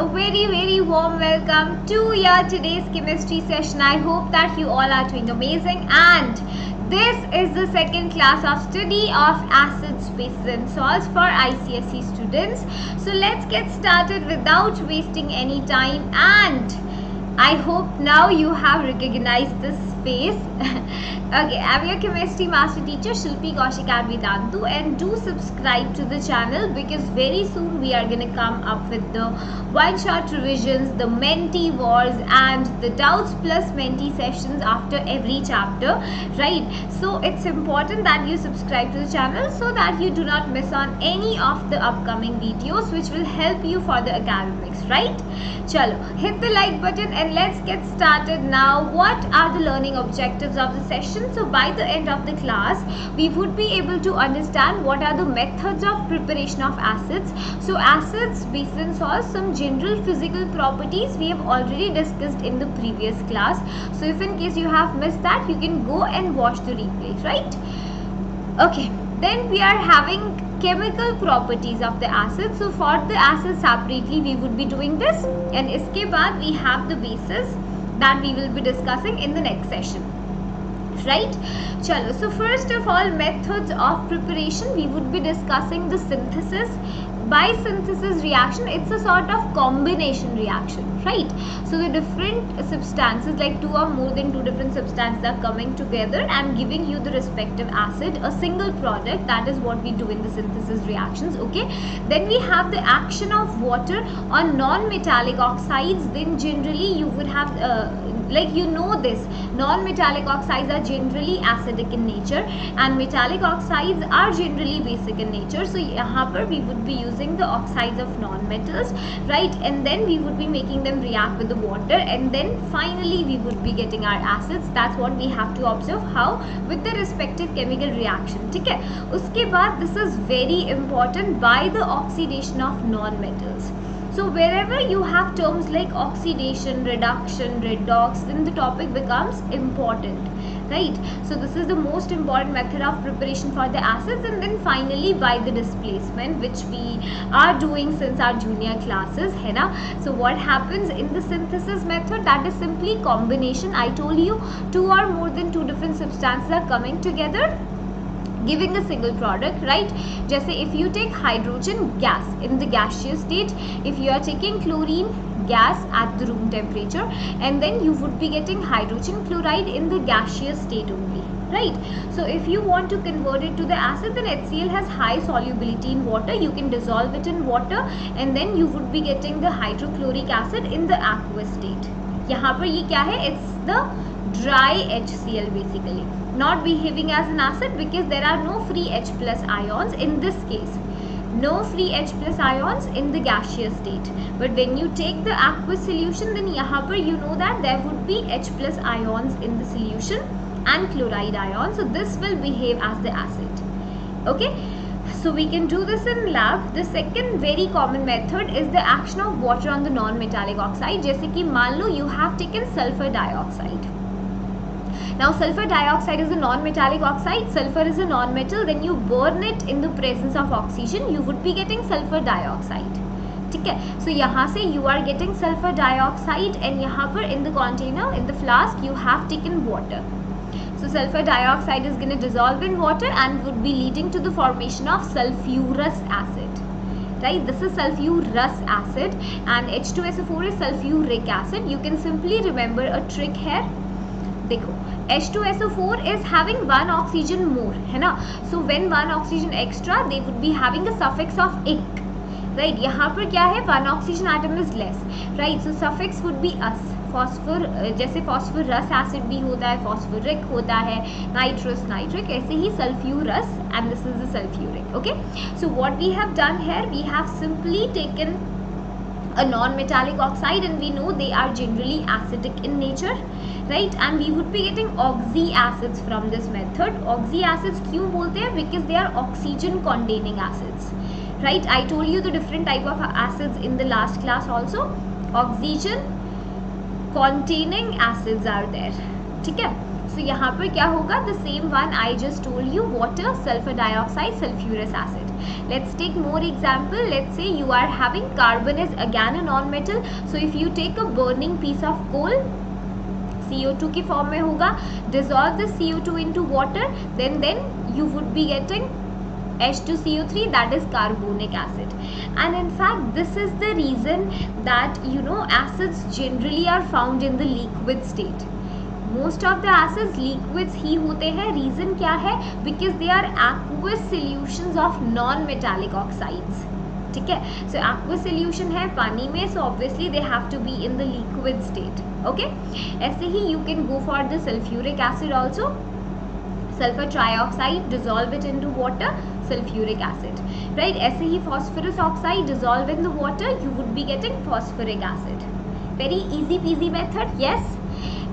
a very warm welcome to your today's chemistry session. I hope that you all are doing amazing, and this is the second class of study of acids, bases and salts for ICSE students. So let's get started without wasting any time, and I hope now you have recognized this face. Okay, I'm your chemistry master teacher Shilpi Kaushik Vedantu, and do subscribe to the channel because very soon we are gonna come up with the one-shot revisions, the Menti wars and the doubts plus Menti sessions after every chapter, right? So it's important that you subscribe to the channel so that you do not miss on any of the upcoming videos which will help you for the academics, right? Chalo, hit the like button and let's get started now. What are the learning objectives of the session? So by the end of the class, we would be able to understand what are the methods of preparation of acids. So acids, bases and salts, some general physical properties we have already discussed in the previous class. So if in case you have missed that, you can go and watch the replay, right? Okay, then we are having chemical properties of the acid. So for the acid separately we would be doing this, and iske baad we have the bases that we will be discussing in the next session, right? Chalo, so first of all, methods of preparation, we would be discussing the synthesis. By synthesis reaction, it's a sort of combination reaction, right? So the different substances, like two or more than two different substances are coming together and giving you the respective acid, a single product. That is what we do in the synthesis reactions. Okay, then we have the action of water on non-metallic oxides. Then generally you would have like you know this, non-metallic oxides are generally acidic in nature and metallic oxides are generally basic in nature. So yahan par we would be using the oxides of non-metals, right? And then we would be making them react with the water, and then finally we would be getting our acids. That's what we have to observe, how with the respective chemical reaction. Okay, uske baad this is very important, by the oxidation of non-metals. So wherever you have terms like oxidation, reduction, redox, then the topic becomes important, right? So this is the most important method of preparation for the acids. And then finally by the displacement, which we are doing since our junior classes, hai na? So what happens in the synthesis method? That is simply combination. I told you two or more than two different substances are coming together, giving a single product, right? Just say if you take hydrogen gas in the gaseous state, if you are taking chlorine gas at the room temperature, and then you would be getting hydrogen chloride in the gaseous state only, right? So if you want to convert it to the acid, then HCl has high solubility in water. You can dissolve it in water, and then you would be getting the hydrochloric acid in the aqueous state. Yahan par ye kya hai? It's the dry HCl basically, not behaving as an acid because there are no free H plus ions in this case, no free H plus ions in the gaseous state. But when you take the aqueous solution, then yahan par you know that there would be H plus ions in the solution and chloride ions, so this will behave as the acid. Okay, so we can do this in lab. The second very common method is the action of water on the non-metallic oxide. Jaise ki मान लो you have taken sulfur dioxide. Now sulfur dioxide is a non-metallic oxide, sulfur is a non-metal, then you burn it in the presence of oxygen, you would be getting sulfur dioxide. Okay, so yahan se you are getting sulfur dioxide, and yahan par in the container, in the flask, you have taken water. So sulfur dioxide is going to dissolve in water and would be leading to the formation of sulfurous acid, right? This is sulfurous acid, and H2SO4 is sulfuric acid. You can simply remember a trick here. देखो, H2SO4 is having one oxygen more, है ना? So when one oxygen extra, they would be having a suffix of ic, right? यहाँ पर क्या है? One oxygen atom is less, right? So suffix would be us. Phosphor, जैसे phosphorous acid भी होता है, फॉस्फोरिक होता है, नाइट्रस नाइट्रिक, ऐसे ही sulphurous, and this is the sulphuric. Okay, so what we have done here, we have simply taken a non-metallic oxide, and we know they are generally acidic in nature, right? And we would be getting oxy acids from this method. Oxy acids क्यों बोलते हैं? Because they are oxygen containing acids, right? I told you the different type of acids in the last class also. Oxygen containing acids are there, ठीक है? So यहाँ पर क्या होगा? The same one I just told you, water, sulfur dioxide, sulfurous acid. Let's take more example. Let's say you are having carbon is again a non-metal. So if you take a burning piece of coal, CO2 की form में होगा, dissolve the CO2 into water, then you would be getting H2CO3, that is carbonic acid. And in fact this is the reason that acids generally are found in the liquid state. Most of the acids liquids ही होते हैं. Reason क्या है? Because they are aqueous solutions of non-metallic oxides. ठीक है, so aqueous solution है पानी में, so obviously they have to be in the liquid state. Okay, ऐसे ही you can go for the sulfuric acid also. Sulfur trioxide, dissolve it into water, sulfuric acid, right? ऐसे ही phosphorus oxide, dissolve in the water, you would be getting phosphoric acid. Very easy peasy method, yes.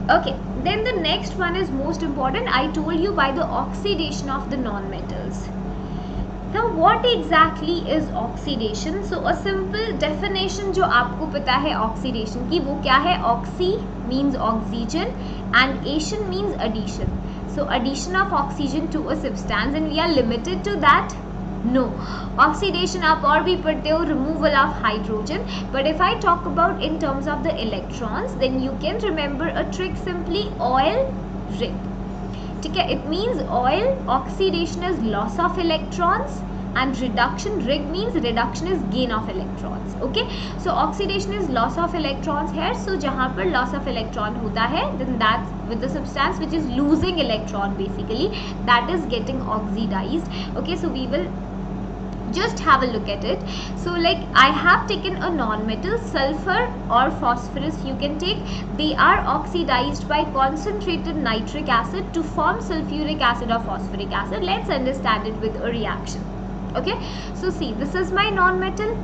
Okay, then the next one is most important. I told you by the oxidation of the non-metals. Now what exactly is oxidation? So a simple definition जो आपको पता है oxidation की, वो क्या है? Oxy means oxygen and ation means addition. So addition of oxygen to a substance, and we are limited to that? No. Oxidation आप और भी पढ़ते हो, removal of hydrogen. But if I talk about in terms of the electrons, then you can remember a trick, simply oil rig. ठीक है, it means oil, oxidation is loss of electrons and reduction, rig means reduction is gain of electrons. Okay, so oxidation is loss of electrons here. So जहाँ पर loss of electron होता है, then that's with the substance which is losing electron basically, that is getting oxidized. Okay, so we will just have a look at it. So like I have taken a non-metal, sulfur or phosphorus you can take. They are oxidized by concentrated nitric acid to form sulfuric acid or phosphoric acid. Let's understand it with a reaction. Okay, so see, this is my non-metal.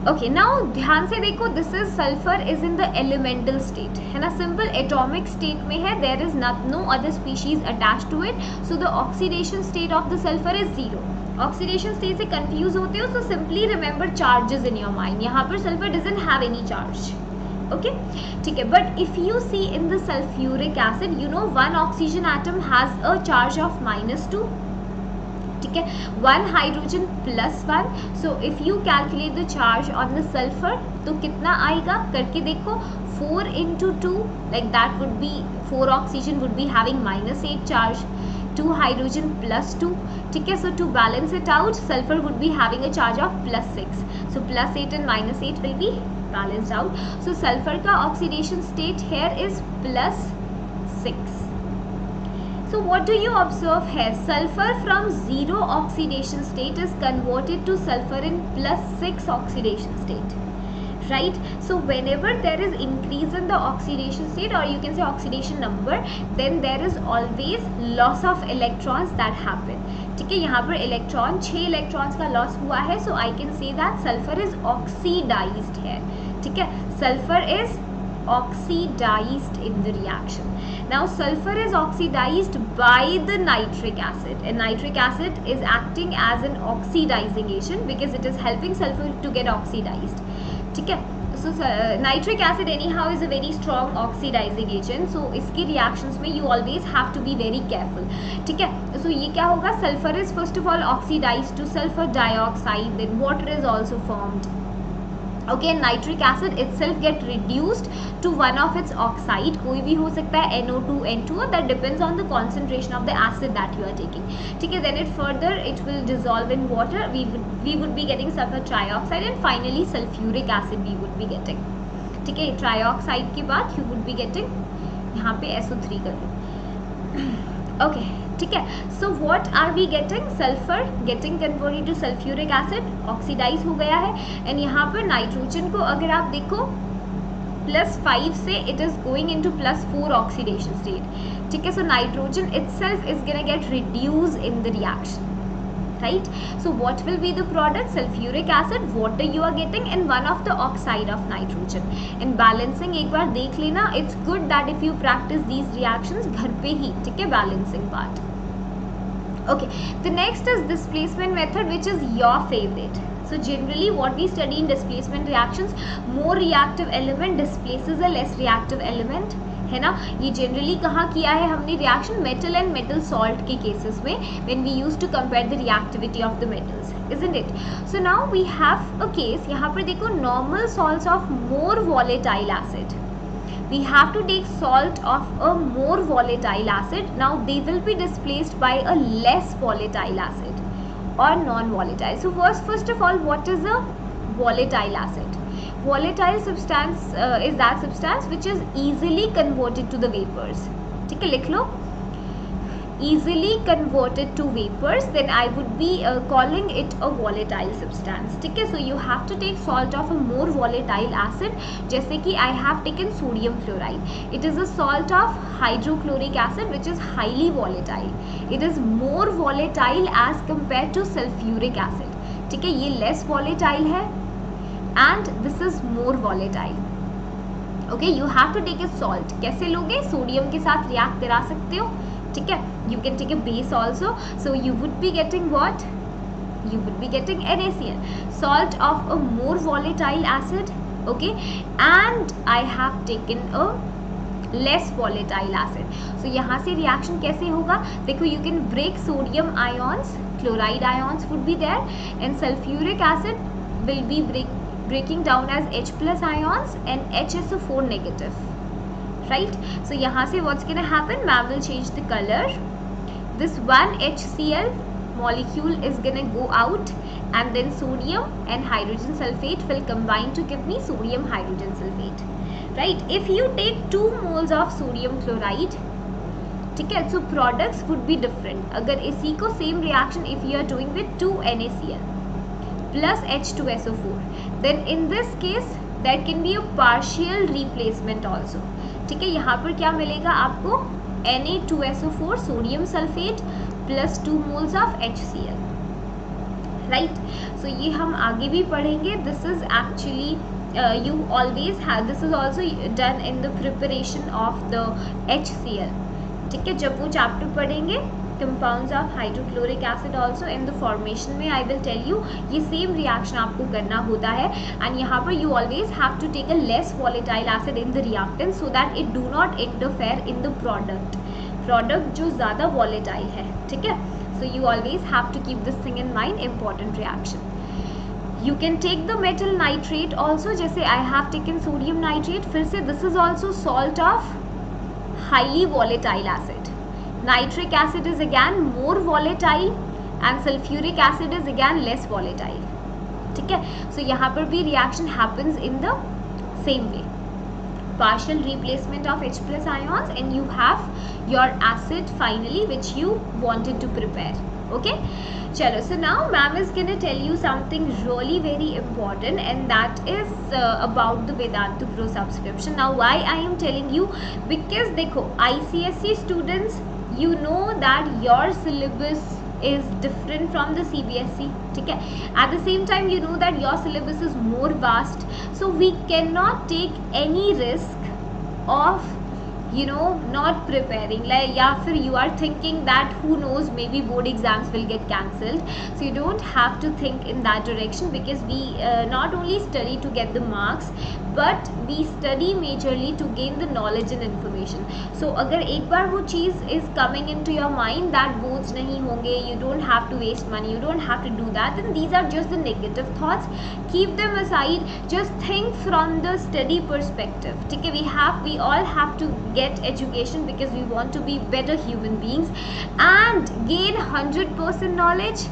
Okay, now ध्यान से देखो, this is sulfur is in the elemental state, है ना, simple atomic state में है, there is no other species attached to it, so the oxidation state of the sulfur is 0. Oxidation state से confuse होते हो, so simply remember charges in your mind. यहाँ पर sulfur doesn't have any charge. Okay, ठीक है, but if you see in the sulfuric acid, one oxygen atom has a charge of -2. ठीक है, 1 hydrogen +1. So if you calculate the charge on the sulphur, तो कितना आएगा करके देखो, 4 into 2, like that would be 4 oxygen would be having -8 charge, 2 hydrogen +2. ठीक है, so to balance it out, sulfur would be having a charge of +6. So +8 and -8 will be balanced out. So sulfur का oxidation state here is +6. So what do you observe here? Sulfur from 0 oxidation state is converted to sulfur in +6 oxidation state, right? So whenever there is increase in the oxidation state, or you can say oxidation number, then there is always loss of electrons that happen. ठीक है, यहाँ पर electron 6 electrons का loss हुआ है, so I can say that sulfur is oxidized here. ठीक है, sulfur is oxidized in the reaction. Now sulfur is oxidized by the nitric acid, and nitric acid is acting as an oxidizing agent because it is helping sulfur to get oxidized. ठीक है, so nitric acid anyhow is a very strong oxidizing agent, so इसके reactions में you always have to be very careful. ठीक है, so ये क्या होगा, sulfur is first of all oxidized to sulfur dioxide, then water is also formed. Okay, nitric acid itself get reduced to one of its oxide, कोई भी हो सकता है, NO2, N2, that depends on the concentration of the acid that you are taking. ठीक है, then it further it will dissolve in water, we would be getting sulfur trioxide, and finally sulfuric acid we would be getting. ठीक है, trioxide के बाद you would be getting यहाँ पे SO3 कर लो. Okay, ठीक है, so what are we getting? Sulfur getting converted to sulfuric acid, oxidize हो गया है, and यहाँ पर नाइट्रोजन को अगर आप देखो +5 से it is going into +4 oxidation state. ठीक है, so nitrogen itself is gonna get reduced in the reaction, right? So what will be the product? Sulfuric acid, water you are getting, and one of the oxide of nitrogen. And balancing एक बार देख लेना, it's good that if you practice these reactions घर पे ही, ठीक है, balancing part. Okay, the next is displacement method, which is your favorite. So generally what we study in displacement reactions, more reactive element displaces a less reactive element, है ना। ये generally कहाँ किया है हमने reaction, metal and metal salt के cases में, when we use to compare the reactivity of the metals, isn't it. So now we have a case, यहाँ पर देखो normal salts of more volatile acid, we have to take salt of a more volatile acid. Now they will be displaced by a less volatile acid or non-volatile. So first of all, what is a volatile acid? Volatile substance is that substance which is easily converted to the vapors. ठीक है, लिख लो, easily converted to vapors, then I would be calling it a volatile substance. ठीक है, so you have to take salt of a more volatile acid. जैसे कि I have taken sodium chloride. It is a salt of hydrochloric acid which is highly volatile. It is more volatile as compared to sulfuric acid. ठीक है, ये less volatile है and this is more volatile. Okay, you have to take a salt. कैसे लोगे? Sodium के साथ react करा सकते हो, ठीक है, you can take a base also, so you would be getting what? You would be getting NaCl, salt of a more volatile acid, okay, and I have taken a less volatile acid. So यहाँ से reaction कैसे होगा? देखो, you can break sodium ions, chloride ions would be there, and sulfuric acid will be breaking down as H plus ions and HSO4 negative. Right, so यहाँ से what's gonna happen? Ma'am will change the color. This one HCl molecule is gonna go out, and then sodium and hydrogen sulfate will combine to give me sodium hydrogen sulfate. Right, if you take 2 moles of sodium chloride, ठीक है, so products would be different. अगर इसी को same reaction if you are doing with 2 NaCl plus H2SO4, then in this case there can be a partial replacement also. ठीक है, यहाँ पर क्या मिलेगा आपको? Na2SO4 sodium sulphate plus 2 moles of HCl. Right, so ये हम आगे भी पढ़ेंगे. This is actually you always have, this is also done in the preparation of the HCl. ठीक है, जब वो चैप्टर पढ़ेंगे compounds of hydrochloric acid also in the formation में, आई विल टेल यू ये सेम रिएक्शन आपको करना होता है. एंड यहाँ पर you always have to take a less volatile acid in the reactant so that it do not interfere in the product जो ज़्यादा वॉलेटाइल है. ठीक है, so you always have to keep this thing in mind, important reaction. You can take the metal nitrate also, जैसे I have taken sodium nitrate. फिर से this is also salt of highly volatile acid. Nitric acid is again more volatile and sulfuric acid is again less volatile. ठीक है, so यहाँ पर भी reaction happens in the same way. Partial replacement of H plus ions and you have your acid finally which you wanted to prepare. Okay, chalo, so now ma'am is gonna tell you something really very important, and that is about the Vedanta Pro subscription. Now why I am telling you, because dekho ICSE students, you know that your syllabus is different from the CBSE. ठीक है, at the same time you know that your syllabus is more vast, so we cannot take any risk of not preparing, like, या फिर you are thinking that who knows, maybe board exams will get cancelled. So you don't have to think in that direction, because we not only study to get the marks, but we study majorly to gain the knowledge and information. So अगर एक बार वो चीज़ is coming into your mind that boards नहीं होंगे, you don't have to waste money, you don't have to do that, then these are just the negative thoughts. Keep them aside, just think from the study perspective. ठीक है, we all have to get education because we want to be better human beings and gain 100% knowledge.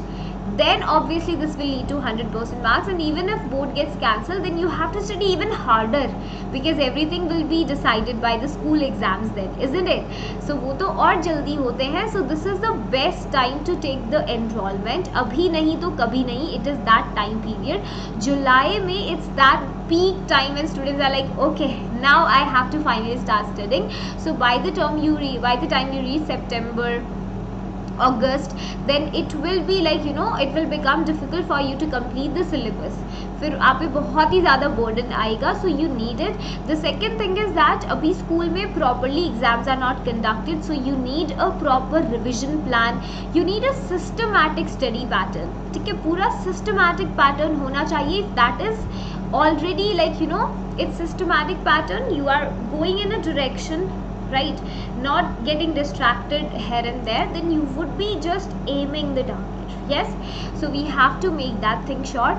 Then obviously this will lead to 100% marks, and even if board gets cancelled, then you have to study even harder because everything will be decided by the school exams then, isn't it? So वो तो और जल्दी होते हैं. So this is the best time to take the enrollment. अभी नहीं तो कभी नहीं, it is that time period. July में it's that peak time when students are like, okay, now I have to finally start studying. So by the time you reach September, August, then it will be like it will become difficult for you to complete the syllabus. फिर आप पे बहुत ही ज़्यादा burden आएगा, so you need it. The second thing is that अभी school में properly exams are not conducted, so you need a proper revision plan. You need a systematic study pattern. ठीक है, पूरा systematic pattern होना चाहिए. That is already like it's systematic pattern. You are going in a direction right? Not getting distracted here and there, then you would be just aiming the target. Yes, so we have to make that thing sure.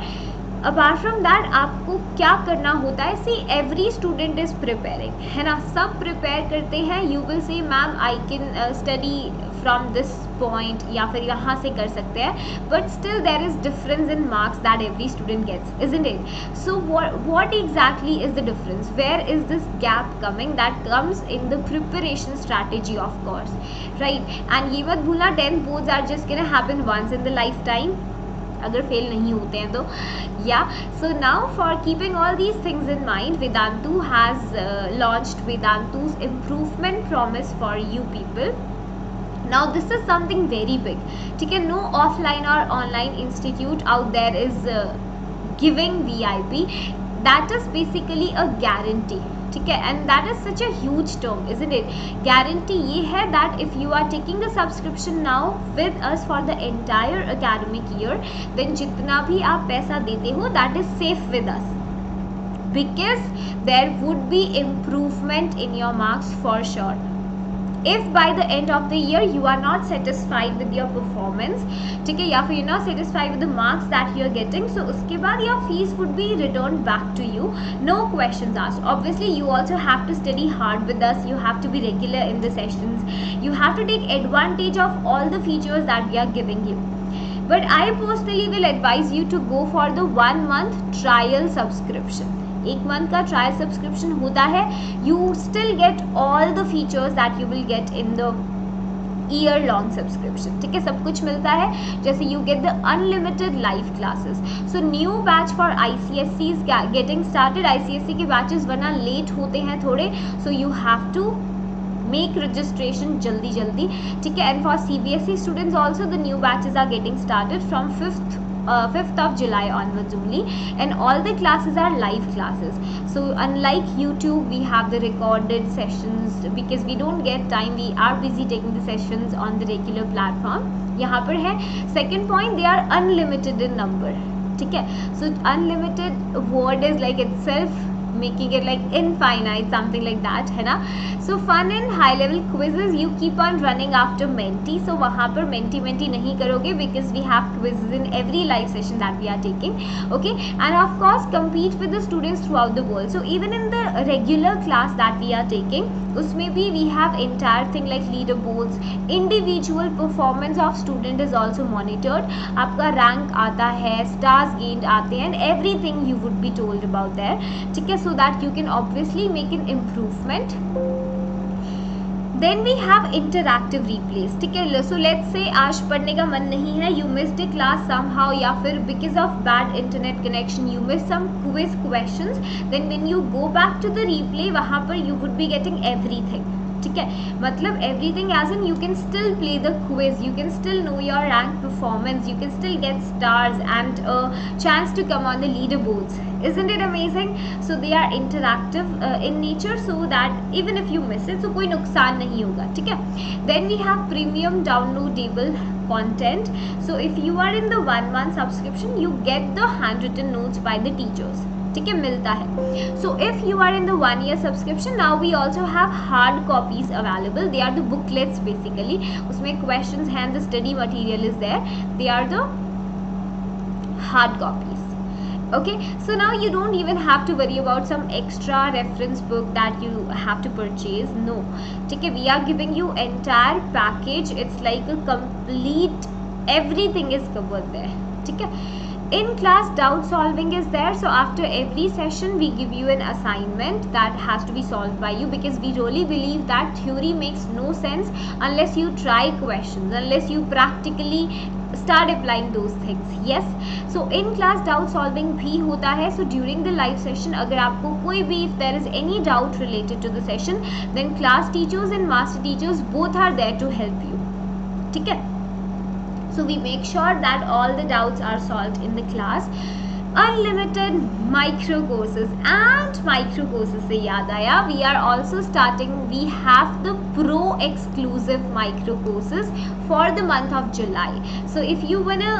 Apart from that आपको क्या करना होता है, see every student is preparing, है ना, सब prepare करते हैं. You will say ma'am I can study from this point, या फिर यहाँ से कर सकते हैं, but still there is difference in marks that every student gets, isn't it? So what exactly is the difference? Where is this gap coming? That comes in the preparation strategy, of course, right? And ये मत भूलना 10th boards are just gonna happen once in the lifetime, अगर fail नहीं होते हैं तो. या so now for keeping all these things in mind, Vedantu has launched Vedantu's improvement promise for you people. Now this is something very big, ठीक है? No offline or online institute out there is giving VIP. That is basically a guarantee, ठीक है? And that is such a huge term, isn't it? Guarantee ये है that if you are taking the subscription now with us for the entire academic year, then जितना भी आप पैसा देते हो that is safe with us, because there would be improvement in your marks for sure. If by the end of the year you are not satisfied with your performance, ठीक है, या फिर you're not satisfied with the marks that you are getting, so उसके बाद your fees would be returned back to you, no questions asked. Obviously you also have to study hard with us, you have to be regular in the sessions, you have to take advantage of all the features that we are giving you. But I personally will advise you to go for the 1 month trial subscription. 1 month का trial subscription होता है. You still get all the features that you will get in the year long subscription, ठीक है? सब कुछ मिलता है, जैसे you get the unlimited live classes. So new batch for ICSE is getting started. ICSE के बैचेस वरना लेट होते हैं थोड़े, so you have to make registration jaldi, ठीक है? And for CBSE students also the new batches are getting started from 5th of July onwards only, and all the classes are live classes. So unlike YouTube, we have the recorded sessions because we don't get time, we are busy taking the sessions on the regular platform. यहाँ पर है second point, they are unlimited in number, ठीक है? So unlimited word is like itself making it like infinite, something like that, है ना? So fun and high level quizzes you keep on running after Menti. So वहाँ पर Menti नहीं करोगे because we have quizzes in every live session that we are taking, okay? And of course compete with the students throughout the world. So even in the regular class that we are taking, उसमें भी we have entire thing like leaderboards, individual performance of student is also monitored. आपका rank आता है, stars gained आते हैं, and everything you would be told about there, ठीक है? So that you can obviously make an improvement. Then we have interactive replays, ठीक है? So let's say आज पढ़ने का मन नहीं है, you missed a class somehow, या फिर because of bad internet connection you missed some quiz questions, then when you go back to the replay, वहाँ पर you would be getting everything, ठीक है? मतलब everything as in you can still play the quiz, you can still know your rank performance, you can still get stars and a chance to come on the leaderboards. Isn't it amazing? So they are interactive in nature, so that even if you miss it, so कोई नुकसान नहीं होगा, ठीक है? Then we have premium downloadable content. So if you are in the 1 month subscription, you get the handwritten notes by the teachers, ठीक है? मिलता है. So if you are in the 1 year subscription, now we also have hard copies available. They are the booklets basically. उसमें questions and the study material is there. They are the hard copies. Okay, so now you don't even have to worry about some extra reference book that you have to purchase. No, ठीक है? We are giving you entire package. It's like a complete, everything is covered there, ठीक है? In class doubt solving is there, so after every session we give you an assignment that has to be solved by you, because we really believe that theory makes no sense unless you try questions, unless you practically start applying those things. Yes, so in class doubt solving भी होता है. So during the live session अगर आपको कोई भी, if there is any doubt related to the session, then class teachers and master teachers both are there to help you, ठीक है? So we make sure that all the doubts are solved in the class. Unlimited micro courses and micro courses से याद आया, we are also starting, we have the pro exclusive micro courses for the month of July. So if you wanna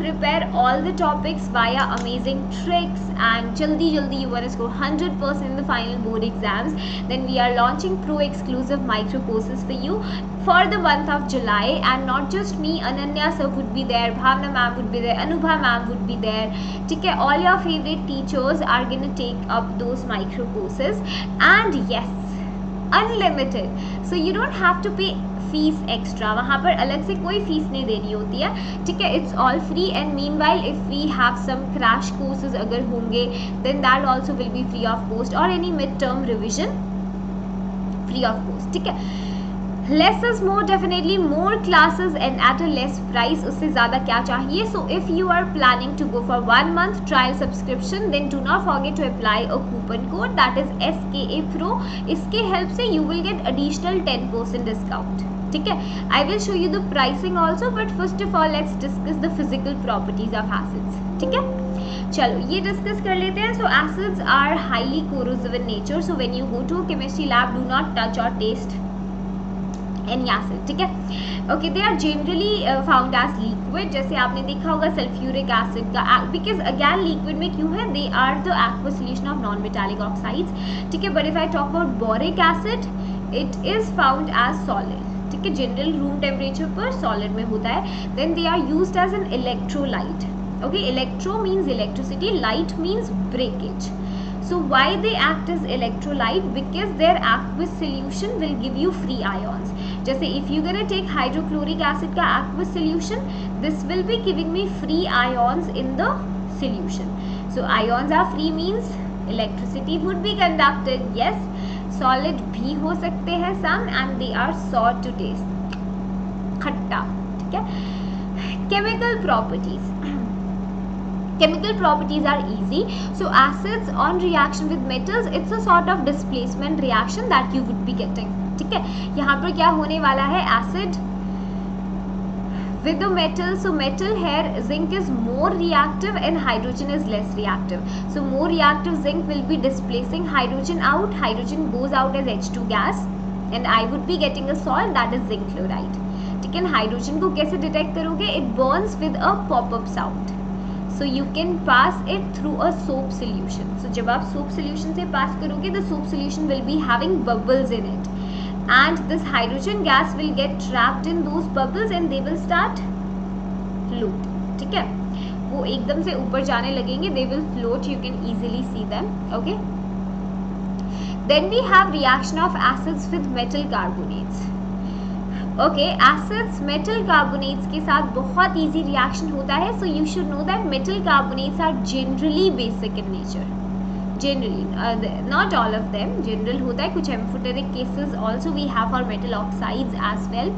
prepare all the topics via amazing tricks and jaldi you wanna score 100% in the final board exams, then we are launching pro exclusive micro courses for you for the month of July. And not just me, Ananya sir would be there, Bhavna ma'am would be there, Anubha ma'am would be there. Okay, all your favorite teachers are gonna take up those micro courses, and yes, unlimited, so you don't have to pay fees extra, वहाँ पर अलग से कोई fees नहीं देनी होती है, ठीक है, it's all free. And meanwhile if we have some crash courses अगर होंगे then that also will be free of cost, और any mid term revision free of cost, ठीक है. Less is more, definitely more classes and at a less price, उससे ज़्यादा क्या चाहिए. So if you are planning to go for 1 month trial subscription, then do not forget to apply a coupon code, that is SKA Pro. इसके help से you will get additional 10% discount, ठीक है. I will show you the pricing also, but first of all let's discuss the physical properties of acids, ठीक है. चलो ये discuss कर लेते हैं. So acids are highly corrosive in nature, so when you go to a chemistry lab, do not touch or taste any acid, ठीक है. Okay, they are generally found as liquid, जैसे आपने देखा होगा सल्फ्यूरिक एसिड का, because again liquid में क्यों है, they are the aqua solution of non metallic oxides, ठीक है. But if I talk about boric acid, it is found as solid, ठीक है, जनरल रूम टेम्परेचर पर सॉलिड में होता है. Then they are used as an electrolyte. Okay, electro means electricity, light means breakage. So why they act as electrolyte? Because their aqueous solution will give you free ions. जैसे if you gonna take hydrochloric acid का aqueous solution, this will be giving me free ions in the solution. So ions are free means electricity would be conducted. Yes, solid भी हो सकते हैं some, and they are sour to taste, खट्टा, ठीक है. Chemical properties. Chemical properties are easy. So acids on reaction with metals, it's a sort of displacement reaction that you would be getting, ठीक है. यहाँ पर क्या होने वाला है, acid with the metal. So metal here, zinc is more reactive and hydrogen is less reactive. So more reactive zinc will be displacing hydrogen out. Hydrogen goes out as H2 gas, and I would be getting a salt that is zinc chloride, ठीक है. Hydrogen को कैसे detect करोगे, it burns with a pop-up sound. So you can pass it through a soap solution. So जब आप soap solution से pass करोगे, the soap solution will be having bubbles in it, and this hydrogen gas will get trapped in those bubbles and they will start float, ठीक है. वो एकदम से ऊपर जाने लगेंगे, they will float, you can easily see them. Okay. Then we have reaction of acids with metal carbonates. Okay, acids metal carbonates के साथ बहुत इजी रिएक्शन होता है. So you should know that metal carbonates are generally basic in nature, generally, not all of them, general होता है. कुछ amphoteric cases also we have for metal oxides as well,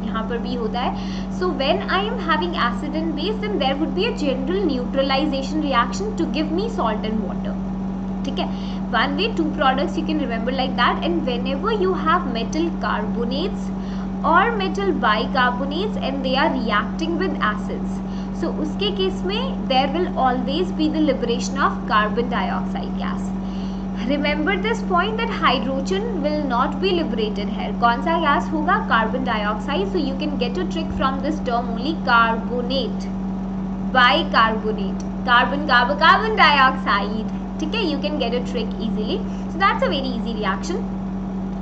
यहाँ पर भी होता है. So when I am having acid and base, then there would be a general neutralisation reaction to give me salt and water, ठीक है. One way to products you can remember like that. And whenever you have metal carbonates or metal bicarbonates and they are reacting with acids, so उसके case में there will always be the liberation of carbon dioxide gas. Remember this point that hydrogen will not be liberated here. कौन सा gas होगा, carbon dioxide. So you can get a trick from this term only, carbonate, bicarbonate, carbon dioxide, ठीक है. You can get a trick easily. So that's a very easy reaction.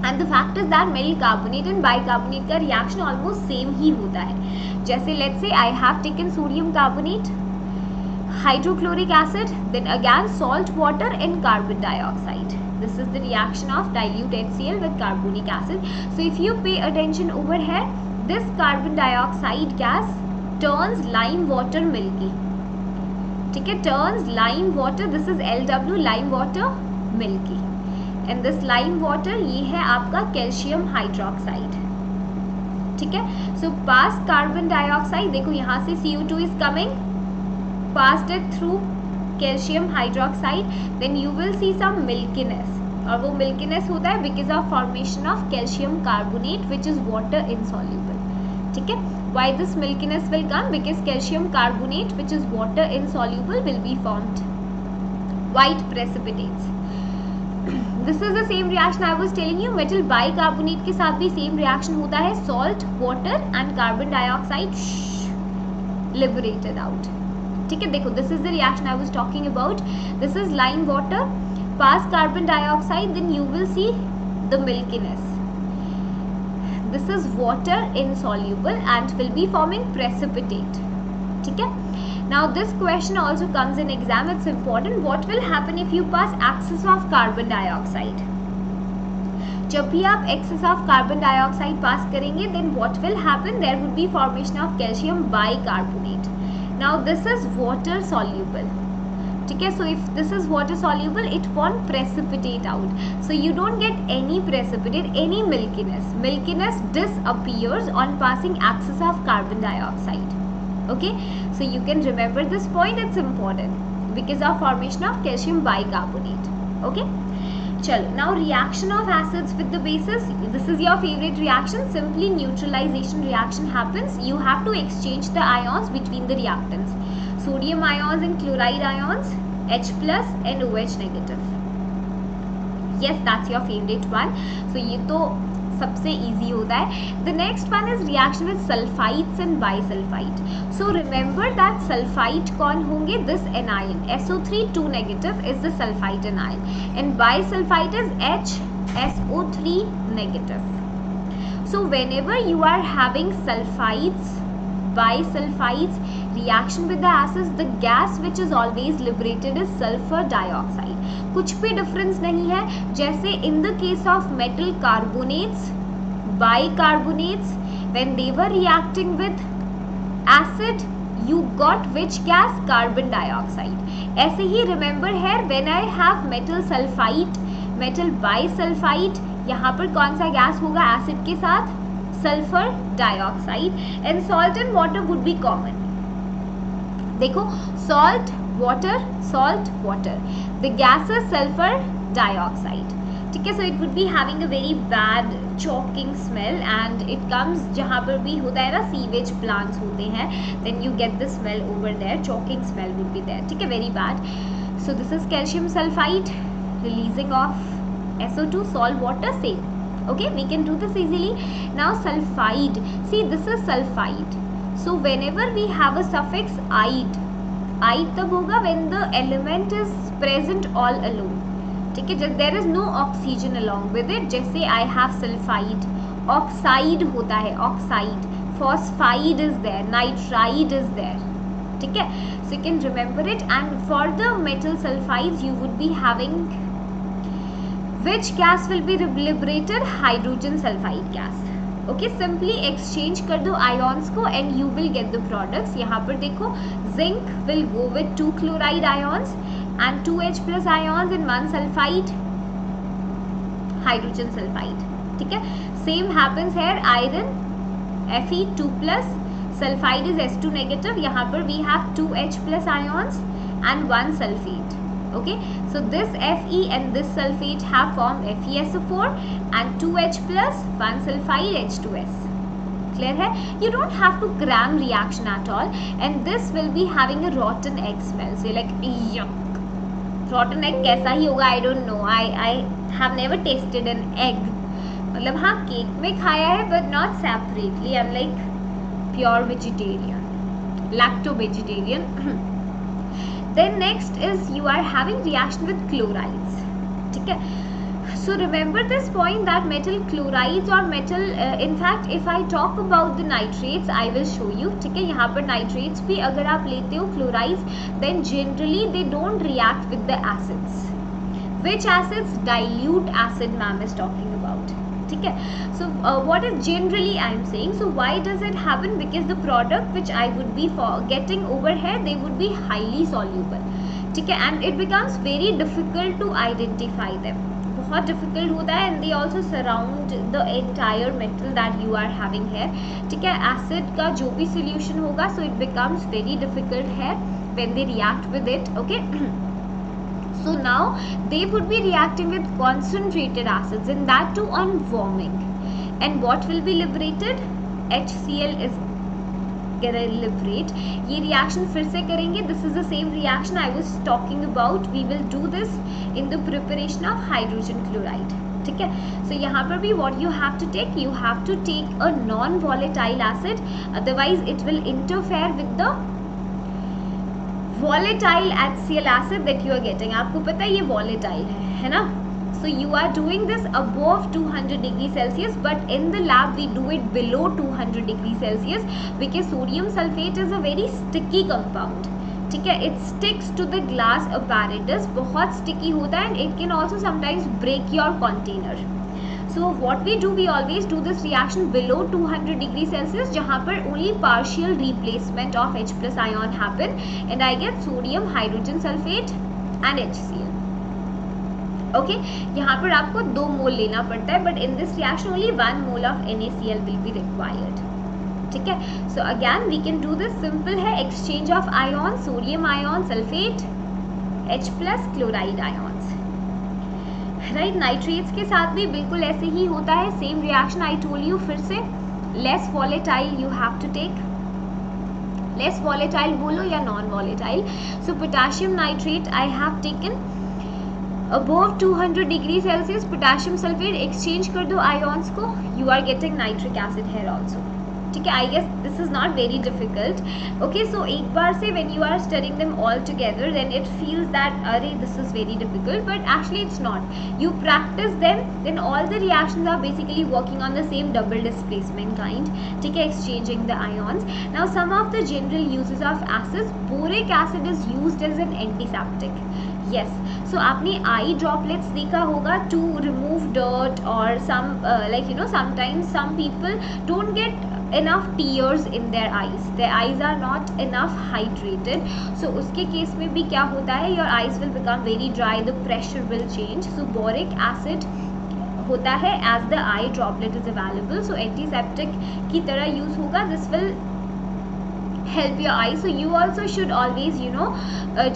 And the fact is that metal carbonate and bicarbonate का reaction almost same ही होता है. जैसे let's say I have taken sodium carbonate, hydrochloric acid, then again salt water and carbon dioxide. This is the reaction of dilute HCl with carbonic acid. So if you pay attention over here, this carbon dioxide gas turns lime water milky, ठीक है, turns lime water, this is LW, lime water milky. And this lime water, ये है आपका calcium hydroxide, ठीक है. सो पास carbon dioxide, देखो यहाँ से CO2 is coming, passed it through calcium hydroxide, then you will see some milkiness, और वो मिल्कीनेस होता है because of formation of calcium carbonate which is water insoluble, ठीक है. Why this milkiness will come? Because calcium carbonate, which is water insoluble, will be formed. White precipitates. This is the same reaction I was telling you. Metal bicarbonate के साथ भी same reaction होता है. Salt, water and carbon dioxide liberated out. ठीक है, देखो, this is the reaction I was talking about. This is lime water, pass carbon dioxide, then you will see the milkiness. This is water insoluble and will be forming precipitate. ठीक है. Now this question also comes in exam. It's important. What will happen if you pass excess of carbon dioxide? जब भी आप excess of carbon dioxide pass करेंगे, then what will happen? There would be formation of calcium bicarbonate. Now this is water soluble. ठीक है. So if this is water soluble, it won't precipitate out. So you don't get any precipitate, any milkiness. Milkiness disappears on passing excess of carbon dioxide. Okay, so you can remember this point. It's important because of formation of calcium bicarbonate. Okay, chalo, now reaction of acids with the bases. This is your favorite reaction. Simply neutralization reaction happens. You have to exchange the ions between the reactants. Sodium ions and chloride ions, H plus and OH negative. Yes, that's your favorite one. So ये तो सबसे easy होता है. The next one is reaction with sulfites and bisulfite. So remember that sulfite कौन होंगे? This anion SO3 2 negative is the sulfite anion, and bisulfite is HSO3 negative. So whenever you are having sulfites, bisulfites reaction with the acids, the gas which is always liberated is sulfur dioxide. कुछ भी difference नहीं है. जैसे in the case of metal carbonates, bicarbonates, when they were reacting with acid, you got which gas? Carbon dioxide. ऐसे ही remember here, when I have metal sulfite, metal bisulfite, यहाँ पर कौन सा गैस होगा acid के साथ? Sulfur dioxide. And salt and water would be common. देखो, salt, water, salt, water. The gas is sulfur dioxide. ठीक है. So it would be having a very bad choking smell, and it comes जहाँ पर भी होता है ना sewage plants होते हैं, then you get the smell over there. Choking smell would be there. ठीक है, very bad. So this is calcium sulfite releasing of SO2, salt, water, same. Okay, we can do this easily. Now sulfide. See, this is sulfide. So whenever we have a suffix ide, ide तब होगा when the element is present all alone. ठीक है, there is no oxygen along with it. जैसे I have sulfide, oxide होता है, oxide, phosphide is there, nitride is there. ठीक है, so you can remember it. And for the metal sulfides, you would be having which gas will be liberated? Hydrogen sulfide gas. Okay, simply exchange कर दो ions को and you will get the products. यहाँ पर देखो, zinc will go with 2 chloride ions and 2 H plus ions and 1 sulfide, hydrogen sulfide. ठीक है, same happens here. Iron Fe 2 plus, sulfide is S2 negative. यहाँ पर we have 2 H plus ions and 1 sulfate. Okay, so this Fe and this sulfate have formed FeSO4 and 2H plus 1 sulfide H2S. Clear है? You don't have to cram reaction at all, and this will be having a rotten egg smell. So like yuck. Rotten egg कैसा ही होगा? I don't know. I have never tasted an egg. मतलब हाँ, cake में खाया है, but not separately. I'm like pure vegetarian, lacto vegetarian. Then next is you are having reaction with chlorides. ठीक है. So remember this point that metal chlorides or metal, in fact if I talk about the nitrates, I will show you. ठीक है, यहाँ पर nitrates भी अगर आप लेते हो chlorides, then generally they don't react with the acids. Which acids? Dilute acid ma'am is talking about. ठीक है. So what is generally I am saying? So why does it happen? Because the product which I would be getting over here, they would be highly soluble. ठीक है, and it becomes very difficult to identify them. बहुत difficult होता है, and they also surround the entire metal that you are having here. ठीक है, acid का जो भी solution होगा, so it becomes very difficult here when they react with it. Okay. So now they would be reacting with concentrated acids, and that too on warming. And what will be liberated? HCl is gonna liberate. ये reaction फिर से करेंगे. This is the same reaction I was talking about. We will do this in the preparation of hydrogen chloride. ठीक है. So यहाँ पर भी what you have to take, you have to take a non-volatile acid, otherwise it will interfere with the volatile HCl acid that you are getting. आपको पता है ये volatile है ना. So you are doing this above 200 degrees Celsius, but in the lab we do it below 200 degrees Celsius because sodium sulfate is a very sticky compound. ठीक है. It sticks to the glass apparatus, बहुत sticky होता है, and it can also sometimes break your container. So what we do, we always do this reaction below 200 degrees Celsius, जहाँ पर only partial replacement of H plus ion happen, and I get sodium hydrogen sulfate and HCl. Okay. यहाँ पर आपको 2 mole लेना पड़ता है, but in this reaction only 1 mole of NaCl will be required. ठीक है. So again we can do this. Simple है. Exchange of ion, sodium ion, sulphate, H plus, chloride ions. Right. Nitrates के साथ भी बिल्कुल ऐसे ही होता है. Same reaction I told you. फिर से less volatile you have to take. Less volatile बोलो या non volatile. So potassium nitrate I have taken above 200 degrees Celsius. Potassium sulphate exchange कर दो आयन्स को, you are getting nitric acid here also. ठीक है. I guess this is not very difficult. Okay. So एक बार से when you are studying them all together then it feels that अरे this is very difficult, but actually it's not. You practise then all the reactions are basically working on the same double displacement kind. ठीक है. Exchanging the ions. Now some of the general uses of acids. Boric acid is used as an antiseptic. yes. So आपने आई droplets देखा होगा to remove dirt और सम like you know sometimes some people don't get enough tears in their eyes are not enough hydrated. So उसके case में भी क्या होता है, your eyes will become very dry, the pressure will change. So boric acid होता है as the eye droplet is available. So antiseptic की तरह यूज होगा. This will help your eyes. So you also should always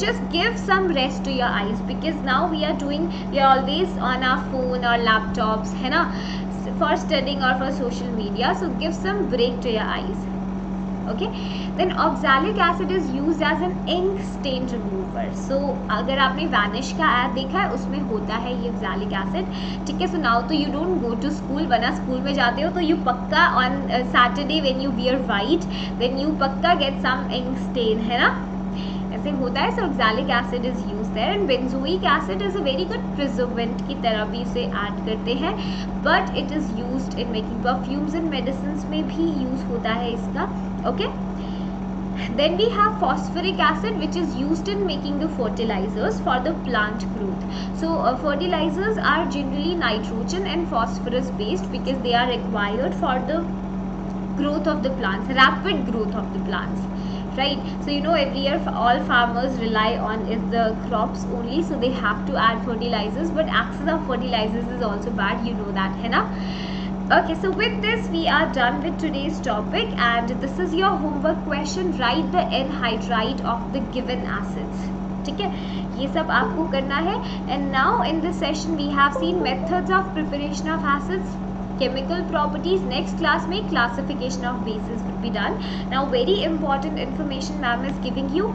just give some rest to your eyes, because now we are always on our phone or laptops है ना, for studying or for social media. So give some break to your eyes. Okay. Then oxalic acid is used as an ink stain remover. So अगर आपने Vanish का ad देखा है उसमें होता है ये oxalic acid. ठीक है. So now तो you don't go to school, वरना स्कूल में जाते हो तो you पक्का on Saturday when you wear white then you पक्का get some ink stain है ना, ऐसे होता है. So oxalic acid is used there, and benzoic acid is a very good preservative की तरह भी इसे ऐड करते हैं, but it is used in making perfumes and medicines में भी यूज होता है इसका. Okay. Then we have phosphoric acid, which is used in making the fertilizers for the plant growth. So fertilizers are generally nitrogen and phosphorus based because they are required for the growth of the plants, rapid growth of the plants, right? So every year all farmers rely on is the crops only, so they have to add fertilizers, but excess of fertilizers is also bad, that है ना. Okay, so with this we are done with today's topic, and this is your homework question. Write the anhydride of the given acids. ठीक है, ये सब आपको करना है. And now in this session we have seen methods of preparation of acids, chemical properties. Next class में classification of bases will be done. Now very important information ma'am is giving you.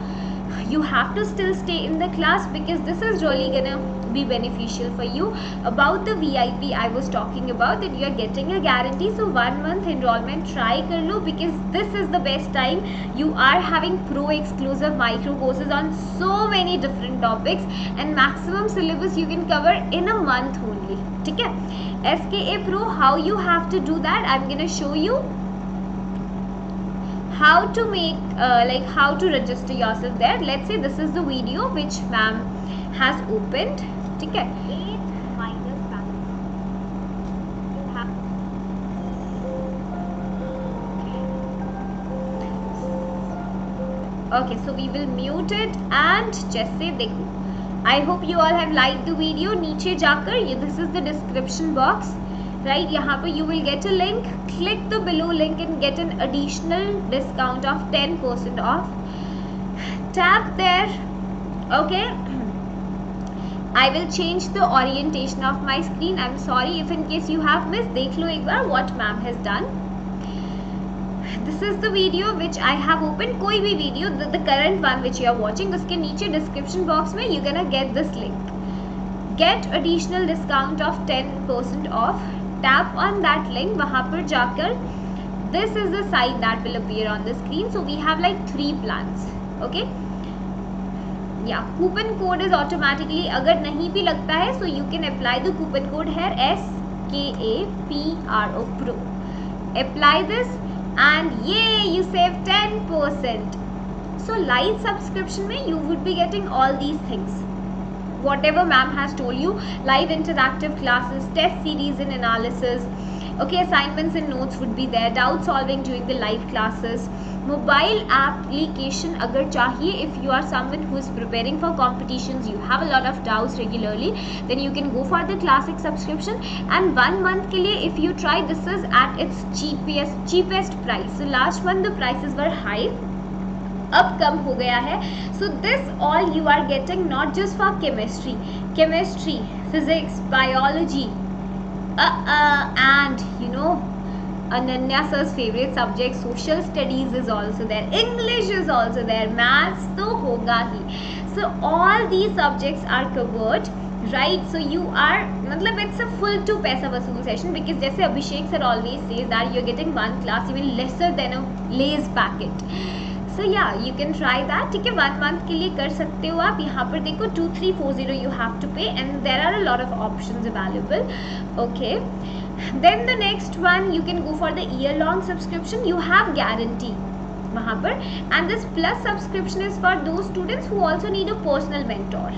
You have to still stay in the class because this is really gonna be beneficial for you. About the VIP I was talking about, that you are getting a guarantee. So 1 month enrollment try कर लो, because this is the best time. You are having pro exclusive micro courses on so many different topics, and maximum syllabus you can cover in a month only. ठीक है. SKA Pro, how you have to do that, I'm gonna show you how to make like how to register yourself there. Let's say this is the video which ma'am has opened. ठीक है. 8 minus balance. You have okay, so we will mute it and जैसे देखो, I hope you all have liked the video. नीचे जाकर this is the description box. Right, यहाँ पे you will get a link. Click the below link and get an additional discount of 10% off. Tap there. Okay. I will change the orientation of my screen. I'm sorry if in case you have missed. देख लो एक बार what ma'am has done. this is the video which I have opened. कोई भी video, the current one which you are watching, उसके नीचे description box में you're gonna get this link. Get additional discount of 10% off. Tap on that link. वहाँ पर जाकर this is the site that will appear on the screen. So we have like 3 plans. Okay. Yeah, coupon code is automatically, अगर नहीं भी लगता है, so you can apply the coupon code here, SKAPRO Pro. Apply this and yay, you save 10%. So live subscription में you would be getting all these things. Whatever ma'am has told you, live interactive classes, test series and analysis, okay, assignments and notes would be there, doubt solving during the live classes, mobile application अगर चाहिए, if you are someone who is preparing for competitions, you have a lot of doubts regularly, then you can go for the classic subscription. And 1 month के लिए if you try, this is at its cheapest price. So last month the prices were high, अब कम हो गया है. So this all you are getting not just for chemistry, physics, biology, and you know Ananya sir's favorite subject, social studies is also there, English is also there, maths तो होगा ही. So all these subjects are covered, right? So you are, मतलब it's a full to पैसा वसूल session, because जैसे अभिषेक sir always says that you're getting one class even lesser than a Lay's packet. So yeah, you can try that. ठीक है, 1 month के लिए कर सकते हो आप. यहाँ पर देखो 2340 you have to pay, and there are a lot of options available. Okay, then the next one you can go for the year-long subscription. You have guarantee वहाँ पर, and this plus subscription is for those students who also need a personal mentor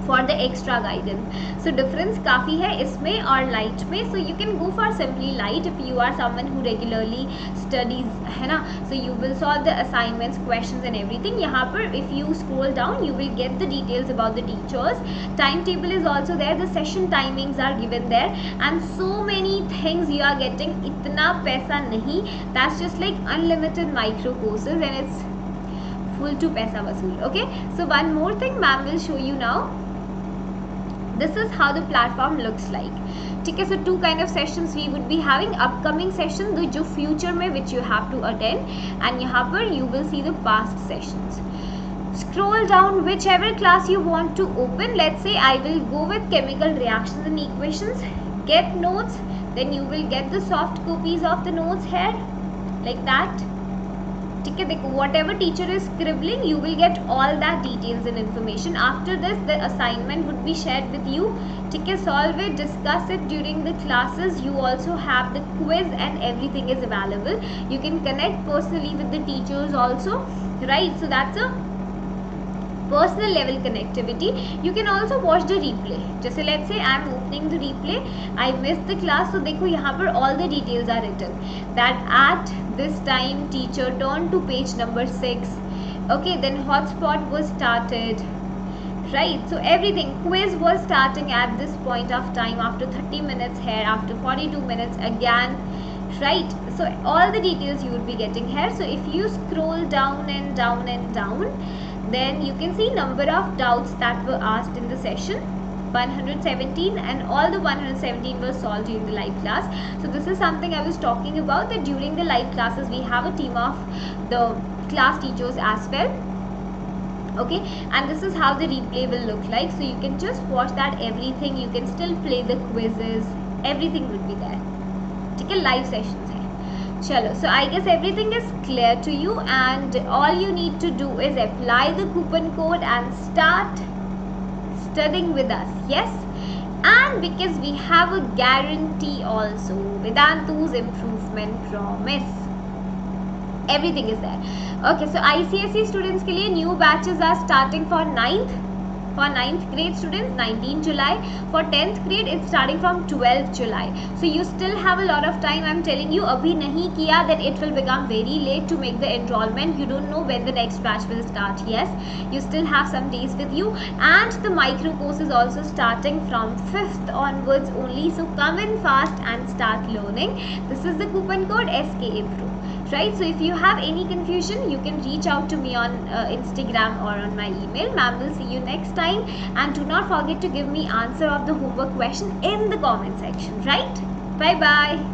for the extra guidance. So difference काफ़ी है इसमें और light में. So you can go for simply light if you are someone who regularly studies, है ना. So you will solve the assignments, questions and everything. यहाँ पर if you scroll down you will get the details about the teachers. Timetable is also there. The session timings are given there, and so many things you are getting. इतना पैसा नहीं. That's just like unlimited micro courses, and it's full to पैसा वसूल. Okay. So one more thing ma'am will show you now. This is how the platform looks like. ठीक है, so 2 kind of sessions we would be having. Upcoming session the जो future में which you have to attend, and यहाँ पर you will see the past sessions. Scroll down whichever class you want to open. Let's say I will go with chemical reactions and equations. Get notes, then you will get the soft copies of the notes here like that. ठीक है, देखो whatever teacher is scribbling you will get all that details and information. After this the assignment would be shared with you. ठीक है, solve it, discuss it during the classes. You also have the quiz and everything is available. You can connect personally with the teachers also, right? So that's a personal level connectivity. You can also watch the replay. जैसे let's say I am opening the replay, I missed the class, so देखो यहाँ पर all the details are written that at this time teacher turned to page number 6. Okay, then hotspot was started, right? So everything, quiz was starting at this point of time, after 30 minutes here, after 42 minutes again, right? So all the details you would be getting here. So if you scroll down and down and down, then you can see number of doubts that were asked in the session, 117, and all the 117 were solved during the live class. So this is something I was talking about, that during the live classes we have a team of the class teachers as well. Okay, and this is how the replay will look like. So you can just watch that everything. You can still play the quizzes, everything would be there. ठीक है, live sessions है. चलो, so I guess everything is clear to you, and all you need to do is apply the coupon code and start studying with us. Yes, and because we have a guarantee also, Vedantu's improvement promise, everything is there. Okay, so ICSE students के लिए new batches are starting for 9th grade students 19 July. For 10th grade it's starting from 12th July. So you still have a lot of time. I'm telling you, अभी नहीं किया then it will become very late to make the enrollment. You don't know when the next batch will start. Yes, you still have some days with you, and the micro course is also starting from 5th onwards only. So come in fast and start learning. This is the coupon code SKA Pro. Right, so if you have any confusion you can reach out to me on Instagram or on my email. Ma'am will see you next time, and do not forget to give me answer of the homework question in the comment section. Right, bye bye.